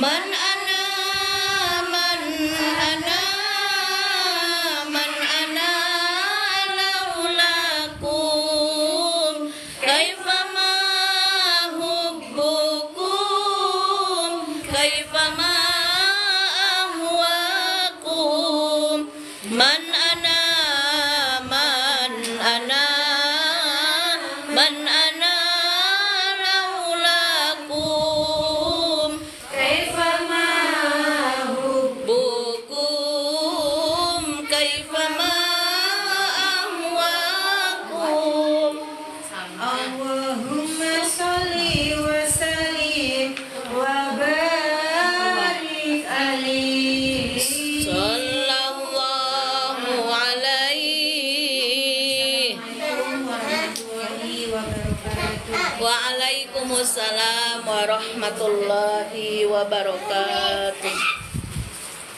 Man ana man ana man ana laulakum kaifa ma hubbukum kaifa ma ahwakum man ana man ana man ana laulakum kaifa ma hubbukum kaifa ma ahwakum Allahumma sholli wa sallim wa barik alaihi sallallahu alaihi Waalaikumsalam warahmatullahi wabarakatuh.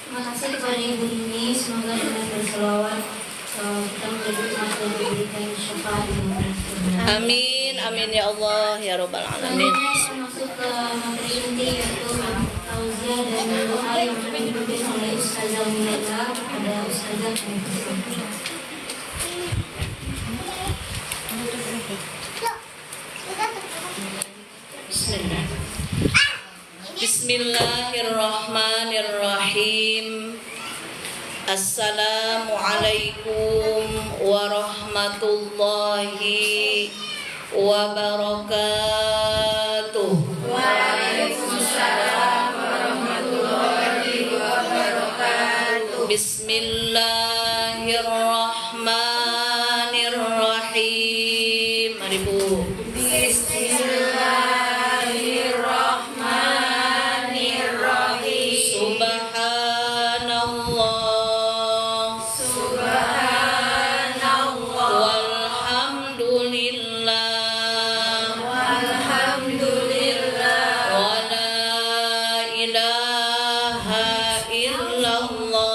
Terima kasih kepada ibu ini, semoga dengan berselawat kita menjadi termasuk yang diberikan syafaat dengan Amin, amin ya Allah ya Rabbal alamin. Selanjutnya masuk ke materi inti yaitu tausiah dan doa yang akan dipimpin oleh Ustazah Milaila kepada Ustazah Milaila. Bismillah. Bismillahirrahmanirrahim. Assalamualaikum warahmatullahi wabarakatuh. Waalaikumsalam warahmatullahi wabarakatuh. Bismillahirrahmanirrahim. Mari Bu. Bismillahirrahmanirrahim. Subhanallah. Subhanallah. Walhamdulillah. Walhamdulillah. Wa la ilaha illallah.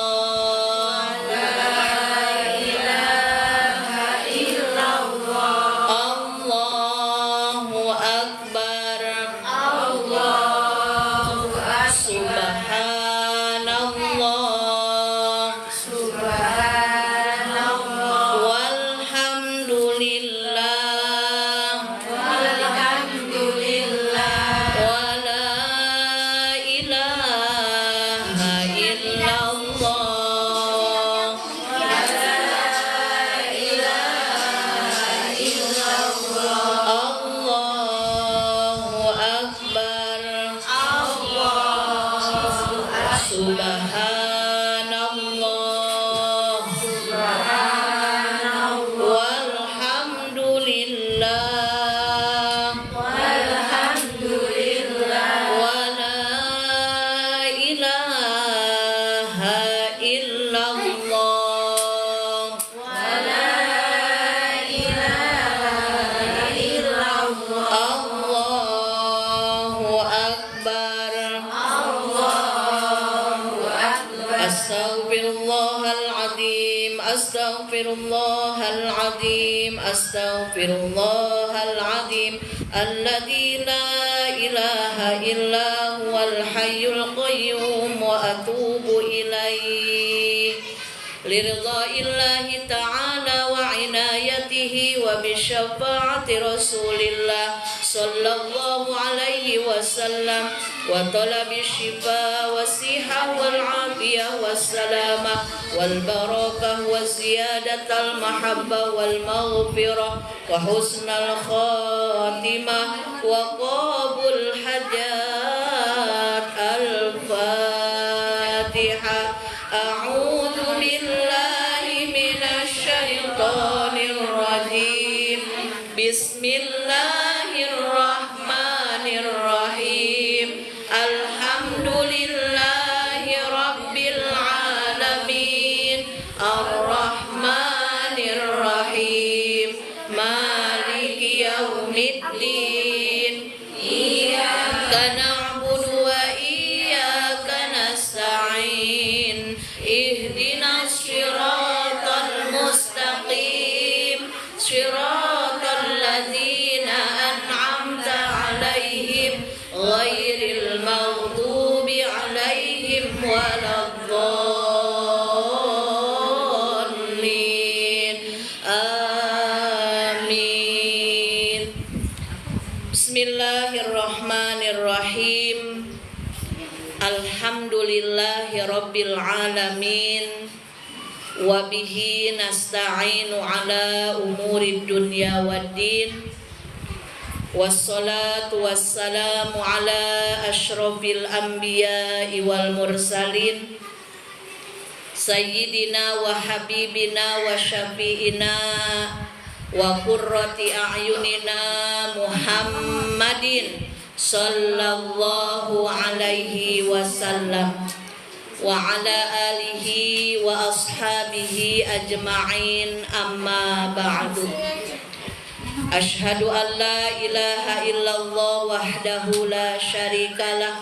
Allahu akbar. Allahu akbar. Subhanallah. Subhanallah. Walhamdulillah. Walhamdulillah. Wa la ilaha illallah. Allahu akbar. Subhanallah. Walhamdulillah. Walhamdulillah. Wa la ilaha illallah. Allahu akbar. Astaghfirullahaladzim. Astaghfirullahaladzim. Astaghfirullahaladzim. Alladzi la ilaha illa huwal hayyul qayyum wa atubu ilaih. Liridha'illahi ta'ala wa inayatihi wa bisyafa'ati rasulillah sallallahu alaihi wasallam wa talabi syifa wa siha wal afiyah was salama wal barakah wa ziyadatal mahabbah wal maghfirah wa husnal khatimah wa qabul hajat. Al-Fatihah. A'udzu billahi minasy syaithanir rajim. Bismillahirrahmanirrahim. Alhamdulillahi rabbil alamin. Ar-Rahmanir Rahim. Maliki yaumiddin. Iyyaka na'budu wa iyyaka nasta'in. Ihdinas siratal mustaqim. Siratal ladzina waladdallin. Amin. Bismillahirrahmanirrahim. Alhamdulillahi rabbil alamin. Wabihi nasta'inu ala umuri dunya waddin. Wassalatu wassalamu ala ashrafil anbiya'i wal mursalin Sayyidina wa habibina wa syafi'ina wa qurrati a'yunina Muhammadin sallallahu alaihi wasallam wa ala alihi wa ashabihi ajma'in, amma ba'du. Asyhadu an la ilaha illallah wahdahu la syarikalah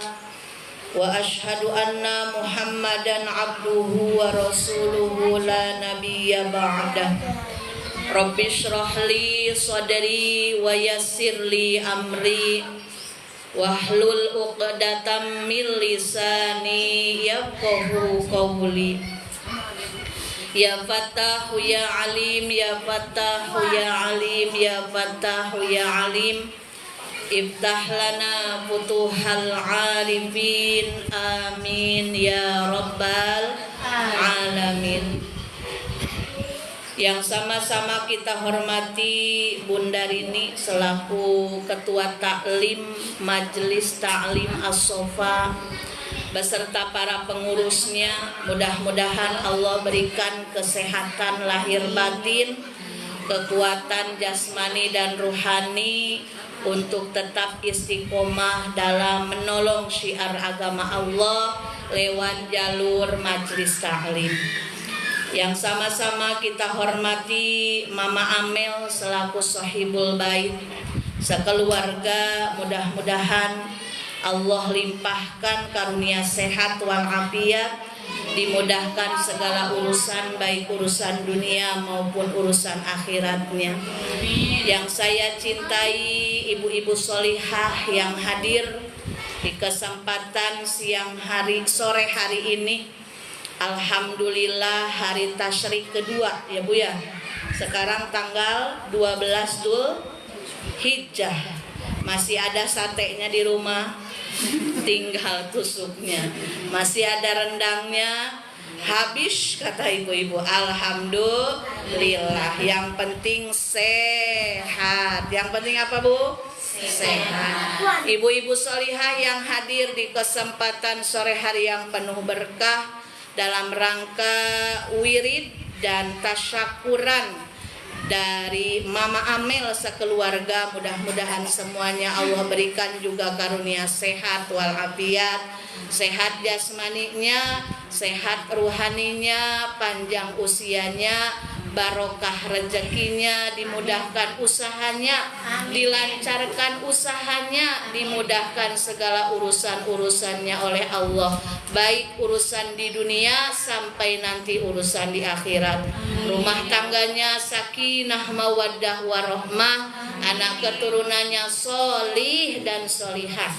wa asyhadu anna Muhammadan abduhu wa rasuluhu la nabiyya ba'dah. Rabbi shrah li sadri wa yassir li amri wahlul 'uqdatam min lisani yafqahu qawli. Ya Fattahu ya Alim, ya Fattahu ya Alim, ya Fattahu ya Alim. Iftah lana futuhal arifin, amin ya rabbal alamin. Yang sama-sama kita hormati Bunda Rini selaku Ketua Taklim Majelis Taklim As-Sofa beserta para pengurusnya. Mudah-mudahan Allah berikan kesehatan lahir batin, kekuatan jasmani dan ruhani untuk tetap istiqomah dalam menolong syiar agama Allah lewat jalur Majelis Taklim. Yang sama-sama kita hormati Mama Amel selaku sahibul bait, sekeluarga. Mudah-mudahan Allah limpahkan karunia sehat walafiat, dimudahkan segala urusan, baik urusan dunia maupun urusan akhiratnya. Yang saya cintai ibu-ibu solihah yang hadir di kesempatan sore hari ini. Alhamdulillah hari tasyrik kedua ya Bu ya. Sekarang tanggal 12 Dzulhijjah. Masih ada satenya di rumah, tinggal tusuknya. Masih ada rendangnya, habis kata ibu-ibu. Alhamdulillah. Yang penting sehat. Yang penting apa Bu? Sehat. Ibu-ibu solihah yang hadir di kesempatan sore hari yang penuh berkah dalam rangka wirid dan tasyakuran dari Mama Amel sekeluarga. Mudah-mudahan semuanya Allah berikan juga karunia sehat walafiat, sehat jasmaninya, sehat ruhaninya, panjang usianya, barokah rezekinya, dimudahkan usahanya, dilancarkan usahanya, dimudahkan segala urusan-urusannya oleh Allah, baik urusan di dunia sampai nanti urusan di akhirat. Rumah tangganya sakinah mawaddah warahmah, anak keturunannya solih dan solihah,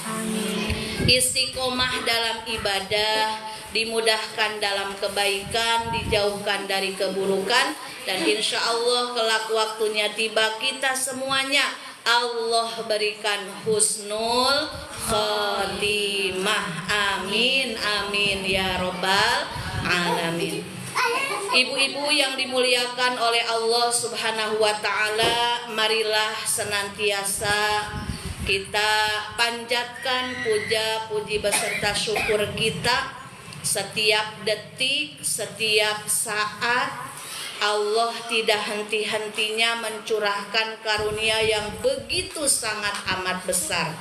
istiqomah dalam ibadah, dimudahkan dalam kebaikan, dijauhkan dari keburukan, dan insya Allah kelak waktunya tiba kita semuanya Allah berikan husnul khotimah. Amin amin ya robbal alamin. Ibu-ibu yang dimuliakan oleh Allah Subhanahu wa ta'ala, marilah senantiasa kita panjatkan puja-puji beserta syukur kita setiap detik, setiap saat. Allah tidak henti-hentinya mencurahkan karunia yang begitu sangat amat besar.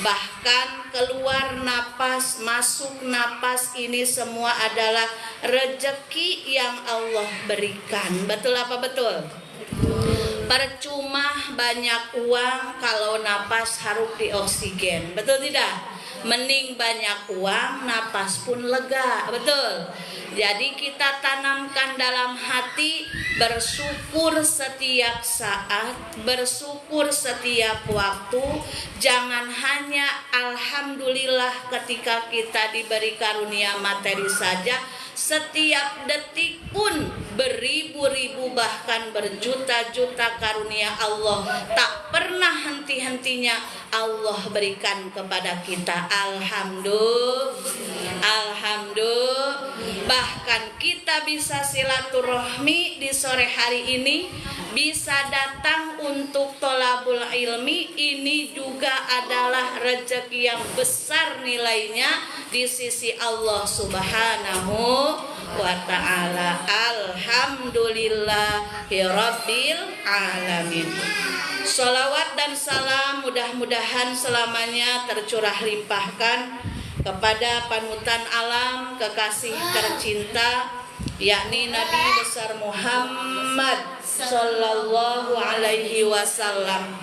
Bahkan keluar napas, masuk napas, ini semua adalah rezeki yang Allah berikan. Betul apa betul? Percuma banyak uang kalau napas harus di oksigen. Betul tidak? Mending banyak uang, napas pun lega. Betul. Jadi kita tanamkan dalam hati bersyukur setiap saat, bersyukur setiap waktu. Jangan hanya alhamdulillah ketika kita diberi karunia materi saja. Setiap detik pun beribu-ribu bahkan berjuta-juta karunia Allah tak pernah henti-hentinya Allah berikan kepada kita. Alhamdulillah. Bahkan kita bisa silaturahmi di sore hari ini, bisa datang untuk tholabul ilmi. Ini juga adalah rezeki yang besar nilainya di sisi Allah Subhanahu wa ta'ala. Alhamdulillahirabbil alamin. Sholawat dan salam mudah-mudahan selamanya tercurah limpahkan kepada panutan alam, kekasih tercinta, yakni Nabi besar Muhammad sallallahu alaihi wasallam,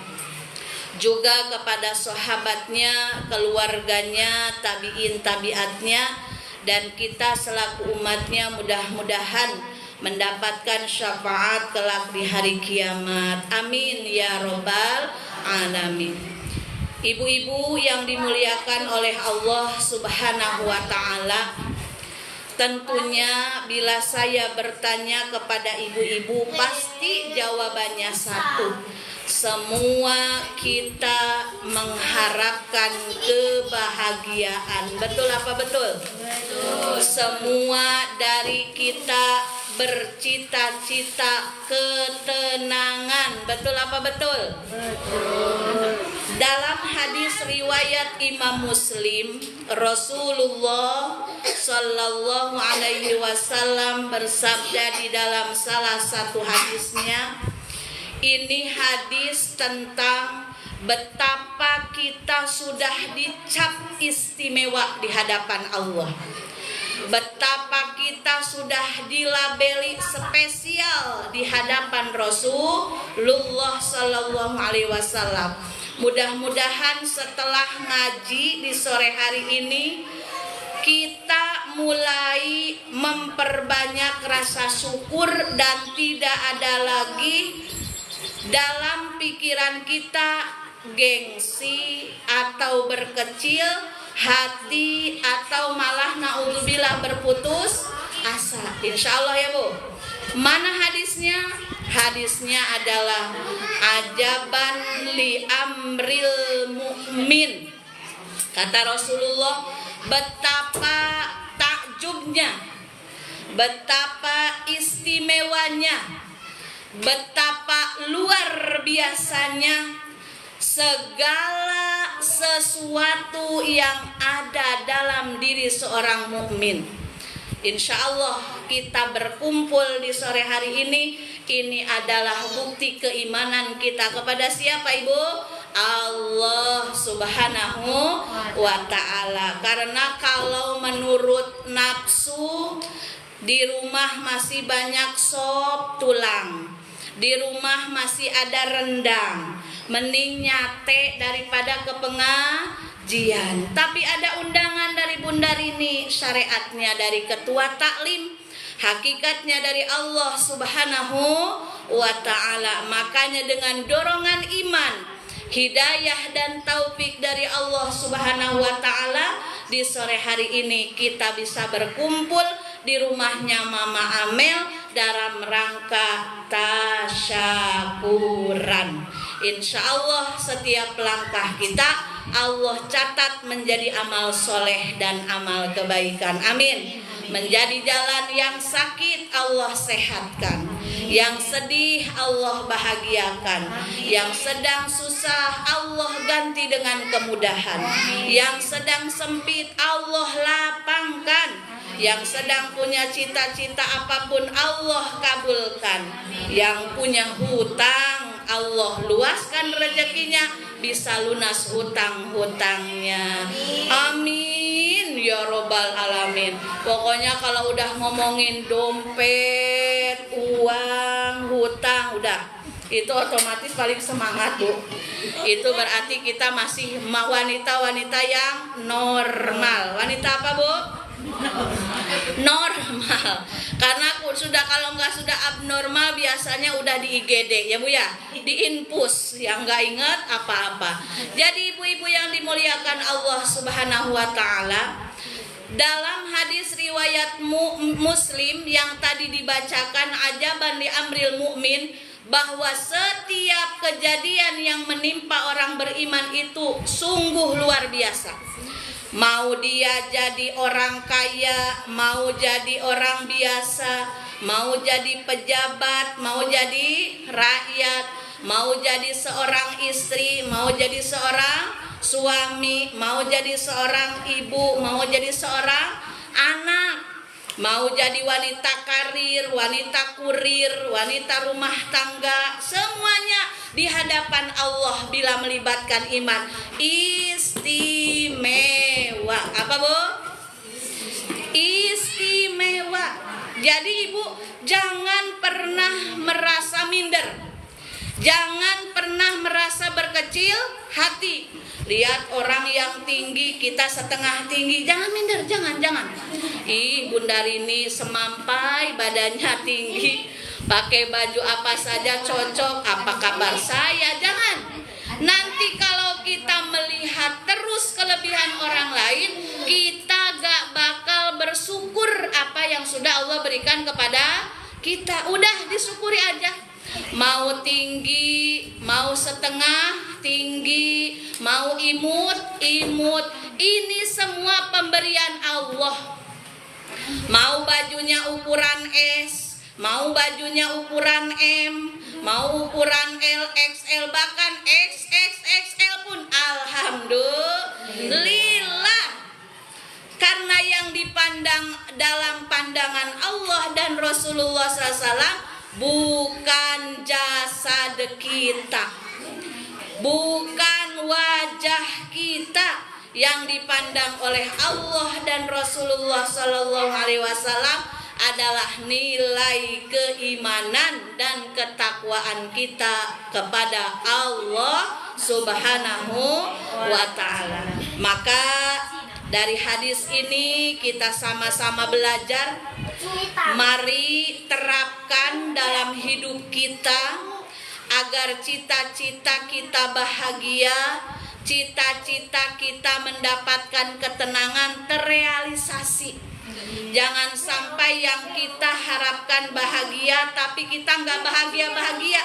juga kepada sahabatnya, keluarganya, tabi'in tabi'atnya, dan kita selaku umatnya mudah-mudahan mendapatkan syafaat kelak di hari kiamat. Amin ya robbal alamin. Ibu-ibu yang dimuliakan oleh Allah Subhanahu wa ta'ala, tentunya bila saya bertanya kepada ibu-ibu pasti jawabannya satu. Semua kita mengharapkan kebahagiaan. Betul apa betul? Betul. Semua dari kita bercita-cita ketenangan. Betul apa betul? Betul. Dalam hadis riwayat Imam Muslim, Rasulullah Sallallahu Alaihi Wasallam bersabda di dalam salah satu hadisnya, ini hadis tentang betapa kita sudah dicap istimewa di hadapan Allah, betapa kita sudah dilabeli spesial di hadapan Rasulullah Sallallahu Alaihi Wasallam. Mudah-mudahan setelah ngaji di sore hari ini kita mulai memperbanyak rasa syukur dan tidak ada lagi dalam pikiran kita gengsi atau berkecil hati atau malah naudzubillah berputus asa. Insya Allah ya Bu. Mana hadisnya? Hadisnya adalah ajaban li amril mu'min. Kata Rasulullah, betapa takjubnya, betapa istimewanya, betapa luar biasanya segala sesuatu yang ada dalam diri seorang mukmin. Insya Allah kita berkumpul di sore hari ini adalah bukti keimanan kita kepada siapa Ibu? Allah Subhanahu wa ta'ala. Karena kalau menurut nafsu, di rumah masih banyak sop tulang, di rumah masih ada rendang, mending nyate daripada ke pengajian. Tapi ada undangan dari Bunda Rini, syariatnya dari ketua taklim, hakikatnya dari Allah Subhanahu wa ta'ala. Makanya dengan dorongan iman, hidayah dan taufik dari Allah Subhanahu wa ta'ala, di sore hari ini kita bisa berkumpul di rumahnya Mama Amel dalam rangka tasyakuran. Insya Allah setiap langkah kita Allah catat menjadi amal soleh dan amal kebaikan. Amin. Menjadi jalan yang sakit Allah sehatkan, yang sedih Allah bahagiakan, yang sedang susah Allah ganti dengan kemudahan, yang sedang sempit Allah lapangkan, yang sedang punya cita-cita apapun Allah kabulkan, yang punya hutang Allah luaskan rezekinya, bisa lunas hutang-hutangnya. Amin ya robbal alamin. Pokoknya kalau udah ngomongin dompet, uang, hutang, udah itu otomatis paling semangat, Bu. Itu berarti kita masih wanita-wanita yang normal. Wanita apa, Bu? Normal. Karena kalau sudah abnormal biasanya udah di IGD ya, Bu ya, di infus yang nggak ingat apa-apa. Jadi ibu-ibu yang dimuliakan Allah Subhanahu wa taala, dalam hadis riwayat Muslim yang tadi dibacakan, ajaban li amril mukmin, bahwa setiap kejadian yang menimpa orang beriman itu sungguh luar biasa. Mau dia jadi orang kaya, mau jadi orang biasa, mau jadi pejabat, mau jadi rakyat, mau jadi seorang istri, mau jadi seorang suami, mau jadi seorang ibu, mau jadi seorang anak, mau jadi wanita karir, wanita kurir, wanita rumah tangga, semuanya di hadapan Allah bila melibatkan iman istimewa. Apa, Bu? Istimewa. Jadi ibu jangan pernah merasa minder, jangan pernah merasa berkecil hati. Lihat orang yang tinggi, kita setengah tinggi, jangan minder, jangan. Ih, Bunda Rini semampai, badannya tinggi, pakai baju apa saja cocok, apa kabar saya? Jangan. Nanti kalau kita melihat terus kelebihan orang lain, kita gak bakal bersyukur apa yang sudah Allah berikan kepada kita. Udah disyukuri aja. Mau tinggi, mau setengah tinggi, mau imut, ini semua pemberian Allah. Mau bajunya ukuran S, mau bajunya ukuran M, mau ukuran L, XL, bahkan XXXL pun alhamdulillah. Karena yang dipandang dalam pandangan Allah dan Rasulullah SAW bukan jasad kita, bukan wajah kita. Yang dipandang oleh Allah dan Rasulullah SAW adalah nilai keimanan dan ketakwaan kita kepada Allah Subhanahu wa ta'ala. Maka dari hadis ini kita sama-sama belajar. Mari terapkan dalam hidup kita agar cita-cita kita bahagia, cita-cita kita mendapatkan ketenangan terrealisasi. Jangan sampai yang kita harapkan bahagia tapi kita nggak bahagia-bahagia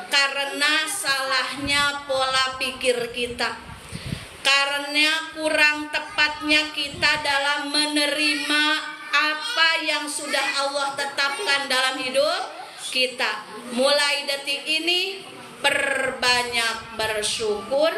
karena salahnya pola pikir kita, karena kurang tepatnya kita dalam menerima apa yang sudah Allah tetapkan dalam hidup kita. Mulai detik ini perbanyak bersyukur,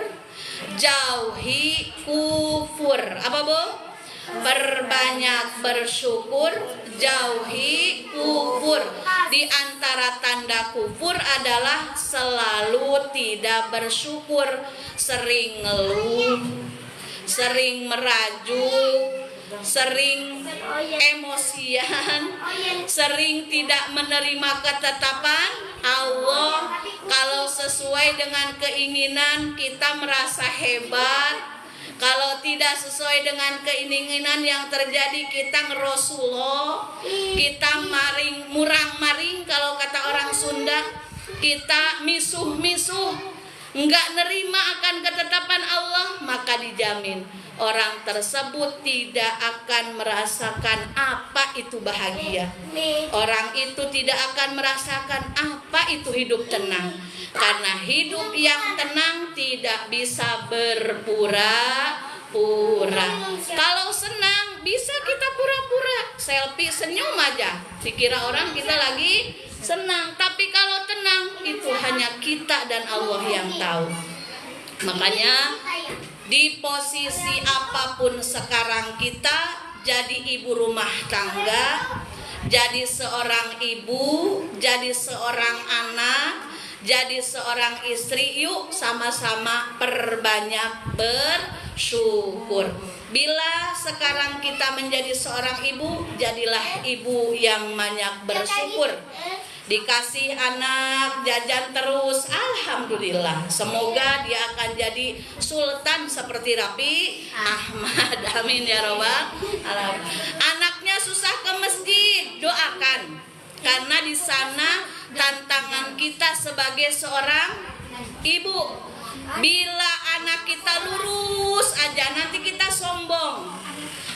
jauhi kufur. Apa, Bu? Perbanyak bersyukur, jauhi kufur. Di antara tanda kufur adalah selalu tidak bersyukur, sering ngeluh, sering merajuk, sering emosian, sering tidak menerima ketetapan Allah. Kalau sesuai dengan keinginan kita merasa hebat, kalau tidak sesuai dengan keinginan yang terjadi kita ngerosuloh, kita murang-maring kalau kata orang Sunda, kita misuh-misuh, enggak nerima akan ketetapan Allah, maka dijamin orang tersebut tidak akan merasakan apa itu bahagia. Orang itu tidak akan merasakan apa itu hidup tenang. Karena hidup yang tenang tidak bisa berpura-pura. Kalau senang bisa kita pura-pura, selfie senyum aja, dikira orang kita lagi senang. Tapi kalau tenang itu hanya kita dan Allah yang tahu. Makanya di posisi apapun sekarang kita, jadi ibu rumah tangga, jadi seorang ibu, jadi seorang anak, jadi seorang istri, yuk sama-sama perbanyak bersyukur. Bila sekarang kita menjadi seorang ibu, jadilah ibu yang banyak bersyukur. dikasih anak jajan terus, alhamdulillah. Semoga dia akan jadi sultan seperti Raffi Ahmad. Amin ya robbal alamin. Anaknya susah ke masjid, doakan, karena di sana tantangan kita sebagai seorang ibu. Bila anak kita lurus aja, nanti kita sombong,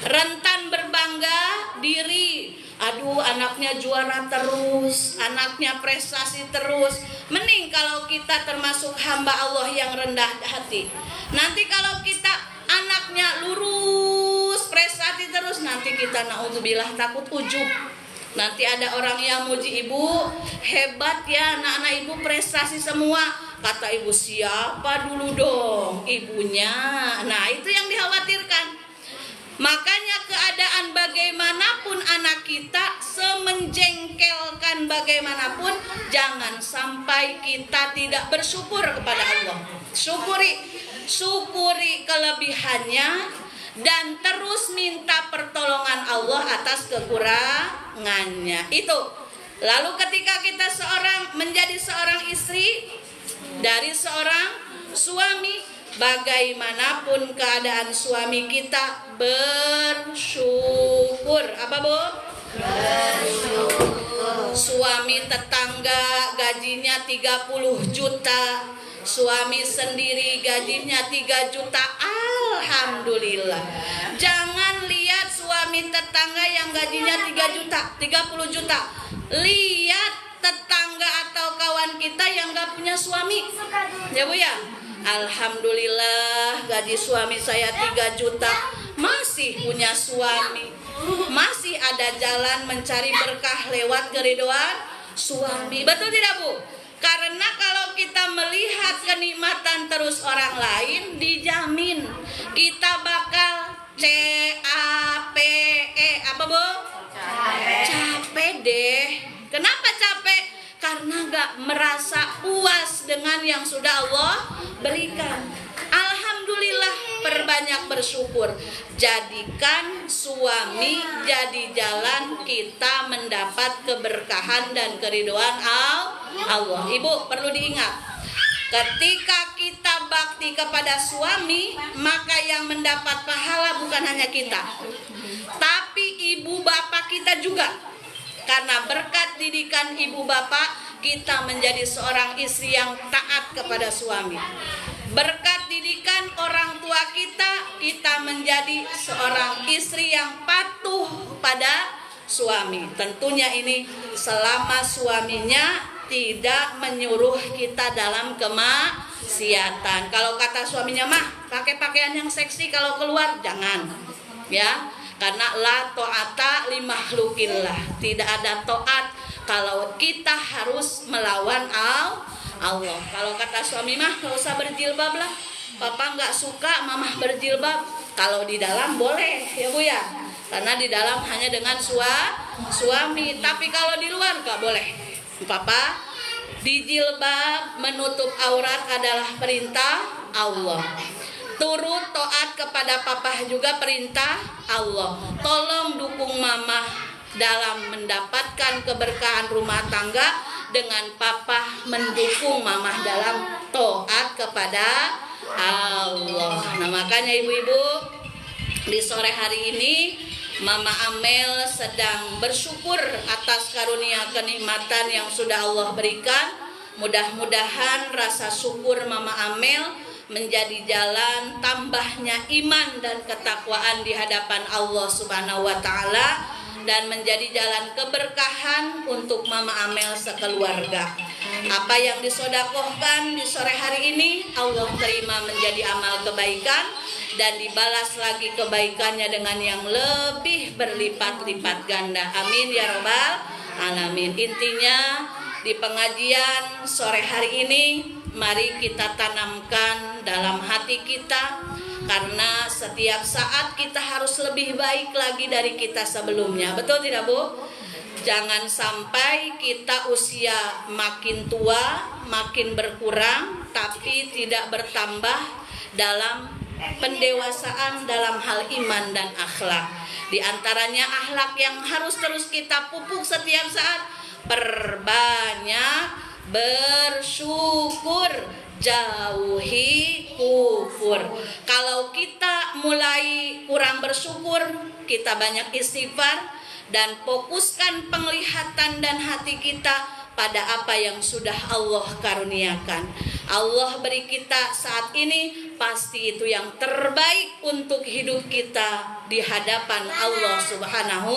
rentan berbangga diri. Aduh, anaknya juara terus, anaknya prestasi terus. Mending kalau kita termasuk hamba Allah yang rendah hati. Nanti kalau kita anaknya lurus, prestasi terus, nanti kita naudzubillah takut ujub. Nanti ada orang yang muji ibu, hebat ya anak-anak ibu, prestasi semua. Kata ibu, siapa dulu dong ibunya? Nah, itu yang dikhawatirkan. Makanya keadaan bagaimanapun anak kita, semenjengkelkan bagaimanapun, jangan sampai kita tidak bersyukur kepada Allah. Syukuri kelebihannya, dan terus minta pertolongan Allah atas kekurangannya. Itu. Lalu ketika kita menjadi seorang istri dari seorang suami, bagaimanapun keadaan suami kita, bersyukur. Apa Bu? Bersyukur. Suami tetangga gajinya 30 juta, suami sendiri gajinya 3 juta, alhamdulillah. Jangan lihat suami tetangga yang gajinya 3 juta, 30 juta. Lihat tetangga atau kawan kita yang gak punya suami. Ya Bu ya? Alhamdulillah, gaji suami saya 3 juta, masih punya suami, masih ada jalan mencari berkah lewat keridhaan suami. Betul tidak Bu? Karena kalau kita melihat kenikmatan terus orang lain, dijamin kita bakal CAPE. Apa Bu? Capek deh. Kenapa capek? Karena gak merasa puas dengan yang sudah Allah berikan. Alhamdulillah, perbanyak bersyukur. Jadikan suami jadi jalan kita mendapat keberkahan dan keridhaan Allah. Ibu perlu diingat, ketika kita bakti kepada suami, maka yang mendapat pahala bukan hanya kita, tapi ibu bapak kita juga. Karena berkat didikan ibu bapak, kita menjadi seorang istri yang taat kepada suami. Berkat didikan orang tua kita, kita menjadi seorang istri yang patuh pada suami. Tentunya ini selama suaminya tidak menyuruh kita dalam kemaksiatan. Kalau kata suaminya, mah pakai pakaian yang seksi kalau keluar, jangan. Ya. Karena la ta'ata li makhlukillah, tidak ada taat kalau kita harus melawan Allah. Kalau kata suami mah gak usah berjilbab lah, papa gak suka mamah berjilbab. Kalau di dalam boleh ya Bu ya, karena di dalam hanya dengan suami. Tapi kalau di luar gak boleh. Papa, dijilbab menutup aurat adalah perintah Allah. Turut taat kepada papa juga perintah Allah. Tolong dukung mama dalam mendapatkan keberkahan rumah tangga dengan papa mendukung mama dalam taat kepada Allah. Nah, makanya ibu-ibu, di sore hari ini Mama Amel sedang bersyukur atas karunia kenikmatan yang sudah Allah berikan. Mudah-mudahan rasa syukur Mama Amel menjadi jalan tambahnya iman dan ketakwaan di hadapan Allah Subhanahu wa taala, dan menjadi jalan keberkahan untuk Mama Amel sekeluarga. Apa yang disodakohkan di sore hari ini Allah terima menjadi amal kebaikan, dan dibalas lagi kebaikannya dengan yang lebih berlipat-lipat ganda. Amin ya robbal alamin. Intinya di pengajian sore hari ini, mari kita tanamkan dalam hati kita, karena setiap saat kita harus lebih baik lagi dari kita sebelumnya. Betul tidak Bu? Jangan sampai kita usia makin tua, makin berkurang, tapi tidak bertambah dalam pendewasaan dalam hal iman dan akhlak. Di antaranya akhlak yang harus terus kita pupuk setiap saat, perbanyak bersyukur, jauhi kufur. Kalau kita mulai kurang bersyukur, kita banyak istighfar dan fokuskan penglihatan dan hati kita pada apa yang sudah Allah karuniakan. Allah beri kita saat ini, pasti itu yang terbaik untuk hidup kita di hadapan Allah Subhanahu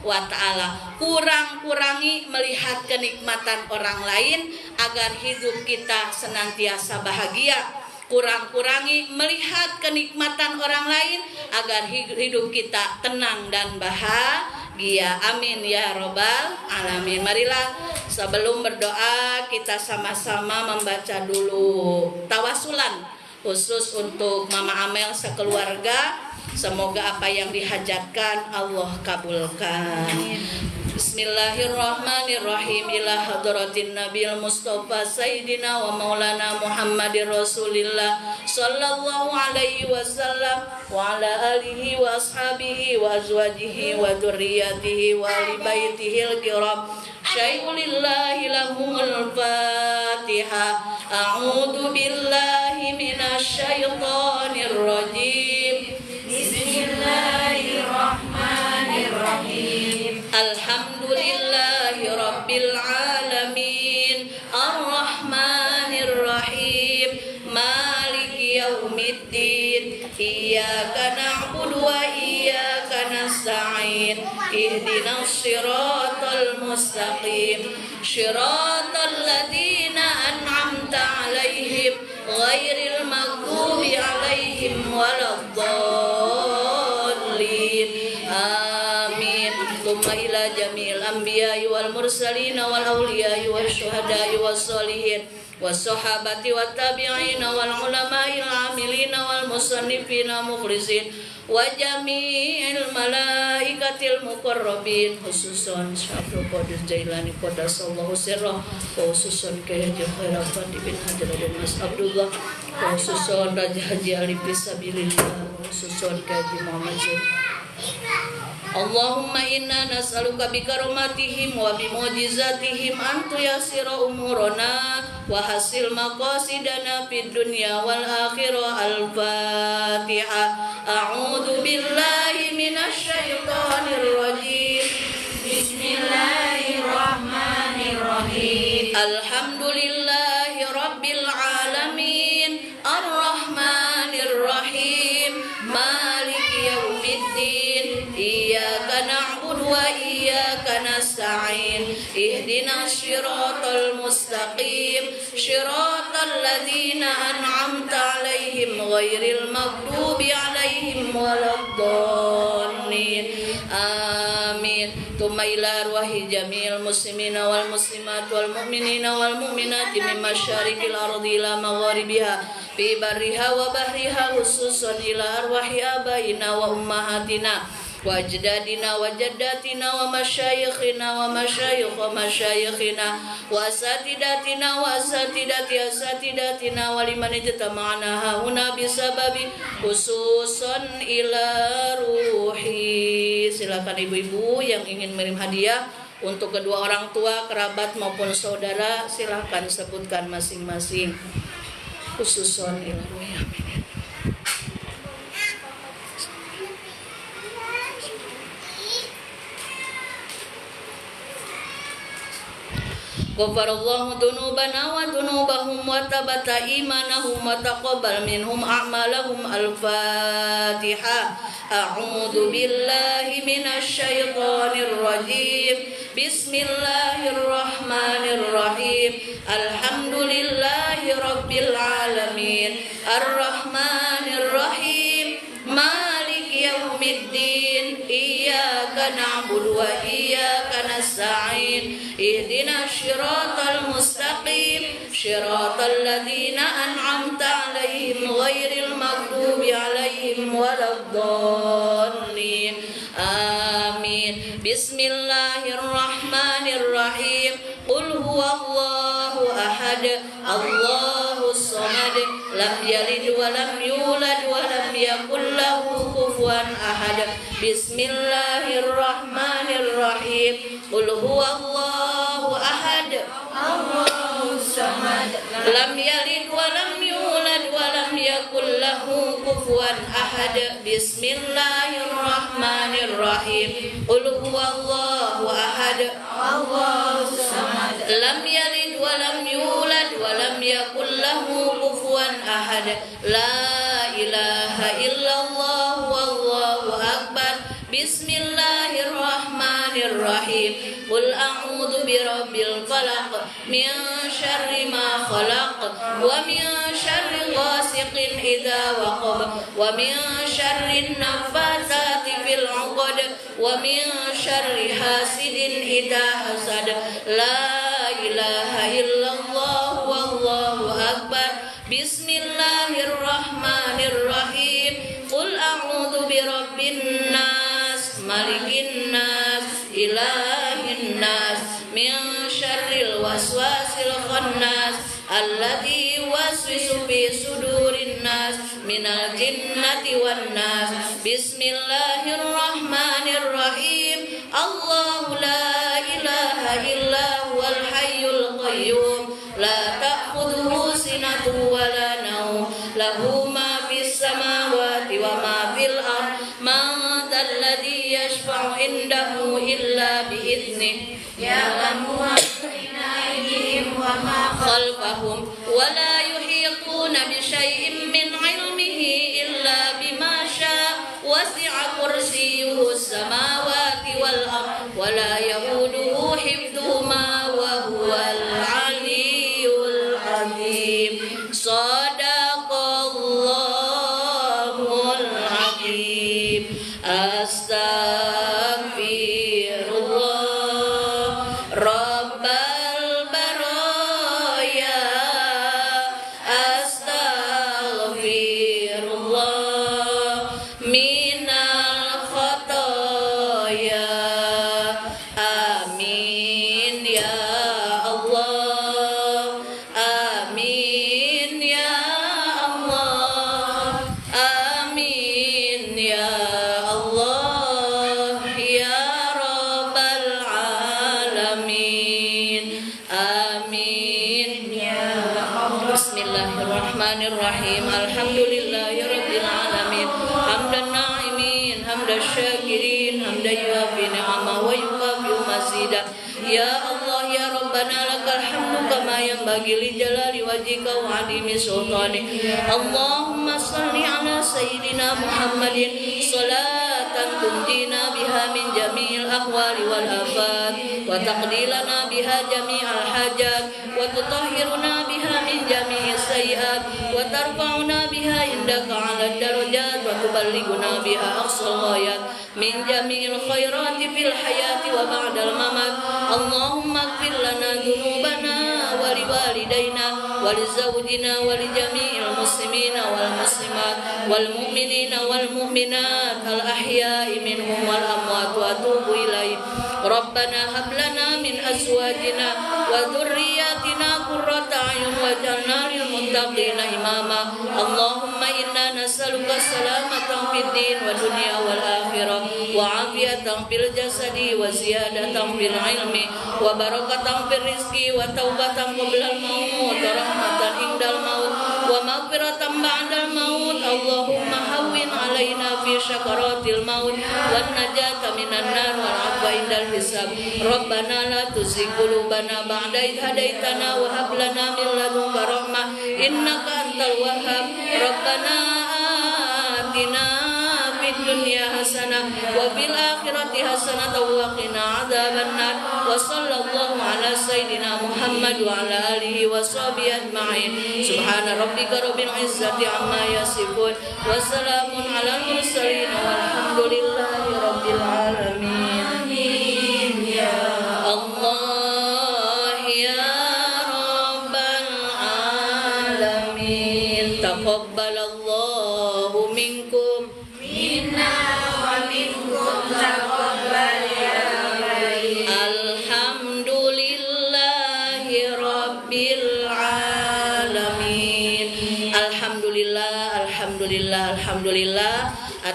wa ta'ala. Kurangi melihat kenikmatan orang lain agar hidup kita senantiasa bahagia. Kurangi melihat kenikmatan orang lain agar hidup kita tenang dan bahagia. Amin ya robbal alamin. Marilah sebelum berdoa kita sama-sama membaca dulu tawasulan khusus untuk Mama Amel sekeluarga. Semoga apa yang dihajatkan Allah kabulkan. Bismillahirrahmanirrahim. Ila hadratin Nabil Mustafa Sayyidina wa Maulana Muhammadir Rasulillah sallallahu alaihi wasallam wa ala alihi wa ashabihi wa azwajihi wa dzurriyyatihi wa ali baitihil kiram. Syai'ulillahi lahumul Fatihah. A'udzu billahi minasyaitonir rajim. Bismillahirrahmanirrahim. Alhamdulillahi rabbil alamin. Ar-Rahmanir-Rahim. Maliki yaumiddin. Iyyaka na'budu wa iyyaka nasta'in. Ihdinas siratal mustaqim. Shiratal ladzina an'amta 'alaihim ghairil maghdubi 'alaihim waladdallin. Amin. Tsumma ila jamil anbiya'i wal mursalin wal awliya'i wasyuhada'i wassalihin wassahabati wattabi'in wal ulama'il 'amilin wal musannifin mukhlisin wa jami'il malaikatil muqarrabin, khususan Syaikhul Qadir Jailani qaddasallahu sirrah, khususan Kyai Haji Khairafan bin Hajar dan Mas Abdullah, khususan Raja Haji Ali Fisabilillah, khususan Kyai Haji Muhammad Zain. Allahumma inna nas'aluka bikaromatihim wa bimujizatihim an tuyassira umurana wa hasil maqasidana fid dunya wal akhirah. Al-Fatihah. A'udzu billahi minasyaitonir rajim. Bismillahirrahmanirrahim. Alhamdulillahi rabbil alamin. Ar-Rahmanir-Rahim. Maliki yaumiddin. Iyyaka na'budu wa iyyaka nasta'in. Ihdinas siratal mustaqim. Shiratal ladzina an'amta 'alaihim ghairil maghdubi 'alaihim waladdallin. Amin. Tsumma ila arwahi jamil muslimina wal muslimat wal mu'minina wal mu'minati min masyariqil ardi ila magharibiha fi barriha wa bahriha, khususan ila arwahi abaina wa ummahatina wa ajdadina wa jaddatina wa masyayikhina wa masyayikh wa masyayikhina wa asatidatina wa asatidati asatidatina wa liman ijtama'na hauna bisababi, khususan ila ruhi. Silakan ibu-ibu yang ingin mengirim hadiah untuk kedua orang tua, kerabat maupun saudara, silakan sebutkan masing-masing. Khususan ila ruhi. Amin. Ghafarallahu dzunubana wa dzunubahum wa tabata imanahum wa taqabbal minhum a'malahum. Al-Fatihah. A'udzu billahi minasyaitonir rajim. Bismillahirrahmanirrahim. Alhamdulillahi rabbil alamin. Ar-Rahmanir-Rahim. Maliki yaumiddin. Iyyaka na'budu wa iyyaka nasta'in. Ihdinas siratal mustaqim. Shiratal ladzina an'amta 'alaihim ghairil maghdubi 'alaihim waladdallin. Amin. Bismillahirrahmanirrahim. Qul huwallahu ahad. Allahus samad. Lam yalid wa lam yulad wa lam yakul lahu kufuwan ahad. Bismillahirrahmanirrahim. Qul huwallahu ahad, Allahus samad, lam yalid wa lam yulad wa lam yakul lahu kufuwan ahad. Bismillahirrahmanirrahim. Qul huwallahu ahad, Allahus samad, lam yalid wa lam yulad wa lam yakul lahu kufuwan ahad. La ilaha illallah wallahu akbar. Bismillahirrahmanirrahim. Qul a'udzu birabbil falaq min syarri ma khalaq wa min syarri ghasiqin idza waqab wa min syarri naffatsati fil 'uqad wa min syarri hasidin idza hasad. La ilaha illallah wallahu akbar. Bismillahirrahmanirrahim. Qul a'udzu birabbin nas, malikin nas, ilahin nas, min syarril waswasil khannas, alladzi yuwaswisu fi sudurin nas, minal jinnati wan nas. Bismillahirrahmanirrahim. Allahu la ilaha illa huwal hayyul qayyum, la ta'khudhuhu sinatun wa la nawm, lahu ma fis samawati wa ma fil ard. Man dzalladzi yashfa'u indahu illa bi idznihi, ya'lamu ma baina aydihim wa ma khalfahum wa la yuhituna bi syai'in min 'ilmihi illa bima syaa. Wasi'a kursiyyuhu as-samawati wal ard wa la yahuduhu hifdhuhuma wa huwal 'aliyyul 'azim. Shadaqallahul 'azim. Astaghfirullah rabbal baraya. Astaghfirullah minal khotoya. Amin ya Allah, amin ya Allah, amin ya Allah, ya Rabbal alamin. Amin ya Allah. Bismillahirrahmanirrahim. Alhamdulillahirabbil alamin. Hamdan na'imin, hamdan syakirin, hamdan yuafi ni'ama wa yukafi mazida. Ya Allah ya Rabbana lakal hamdu kama yanbaghi li jalali wajhika wa 'azimi sultanik. Allahumma shalli ala sayyidina Muhammadin salatan tunjina biha min jami'il ahwali wal afat wa taqdilana biha jami'al hajat wa tutahhiruna biha min jami'is sayyi'at wa tarfa'una biha indaka 'ala darajat wa tuballighuna biha aqsal ghayat min jami'il khairati fil hayati wa ba'dal mamat. Allahumma ighfir lana dhunubana wa liwalidayna wa lizawjina wa lijami'il muslimina wal muslimat wal mu'minina wal mu'minat al ahya'i minhum wal amwat wa atubu ilaih. Rabbana hab lana min azwajina wa dhurriyyatina qurrata a'yun waj'alna lil muttaqina imama. Allahumma inna nas'aluka salamatan fid din wa dunya wal akhirah wa 'afiyatan fil jasadi wa ziyadatan fil ilmi wa barakatan fil rizqi wa taubatan qabla al maut wa rahmatan indal maut wa maghfiratan ba'dal maut. Allahumma hawwin 'alaina fi syakaratil maut wan najata minan nar wal 'afwa indal hisab. Rabbana la tuzigh qulubana ba'da idh hadaitana wa hab lana min ladunka rahmah innaka antal wahhab. Rabbana atina fid dunya hasanah wa fil akhirati hasanah wa qina adzabannar. Wa sallallahu ala sayyidina Muhammad wa ala alihi wa sahbihi ajma'in. Subhana rabbika rabbil izzati amma yasifun wa salamun alal mursalin walhamdulillahi rabbil alamin. amin ya Allah ya rabbal alamin. Taqabbalallahu minkum minna wa minkum taqabbal ya karim. Alhamdulillahi rabbil alamin. Alhamdulillah, alhamdulillah, alhamdulillah.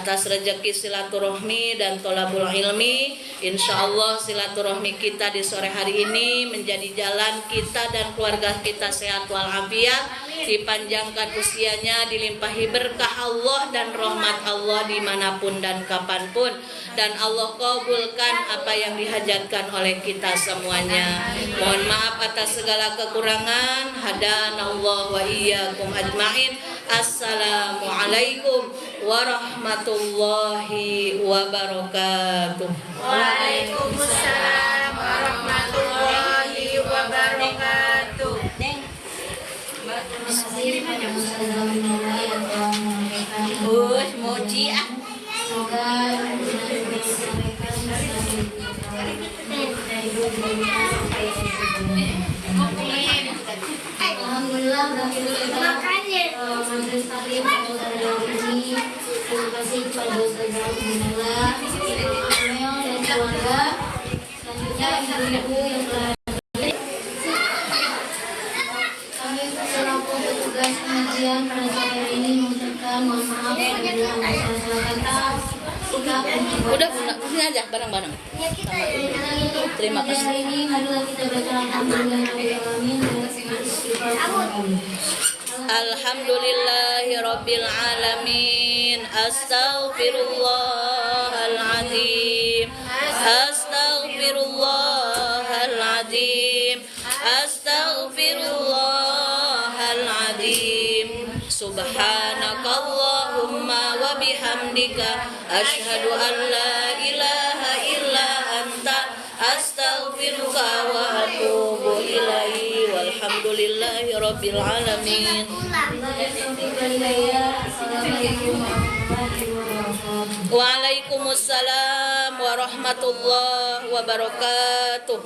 atas rezeki silaturahmi dan tholabul ilmi. Insya Allah silaturahmi kita di sore hari ini menjadi jalan kita dan keluarga kita sehat walafiat, dipanjangkan usianya, dilimpahi berkah Allah dan rahmat Allah dimanapun dan kapanpun, dan Allah kabulkan apa yang dihajatkan oleh kita semuanya. Mohon maaf atas segala kekurangan. Hadanallahu wa iyyakum ajmain. Assalamualaikum warahmatullahi wabarakatuh. Waalaikumsalam warahmatullahi wabarakatuh. Terima kasih kepada Ustazah Minalla yang telah menyampaikan. Moji ah. Semoga yang disampaikan Alhamdulillah berakhir kita majelis taklim pada hari ini. Terima kasih kepada Ustazah Minalla, Mel dan keluarga. Selanjutnya ibu-ibu yang telah kami selaku petugas pengajian pada sore hari ini mengucapkan mohon maaf apabila ada salah kata, sikap dan Udah sini aja bareng-bareng. Terima kasih. Hari ini marilah kita baca alhamdulillahirabbil alamin dan istighfar kami. Alhamdulillahirabbil alamin. Astaghfirullahaladzim. Astaghfirullahaladzim. Astaghfirullahaladzim. Subhanakallahumma wa bihamdika asyhadu an la ilaha illa anta astaghfiruka wa atubu ilaihi walhamdulillahi rabbil alamin. Assalamualaikum warahmatullahi wabarakatuh. Waalaikumsalam warahmatullahi wabarakatuh.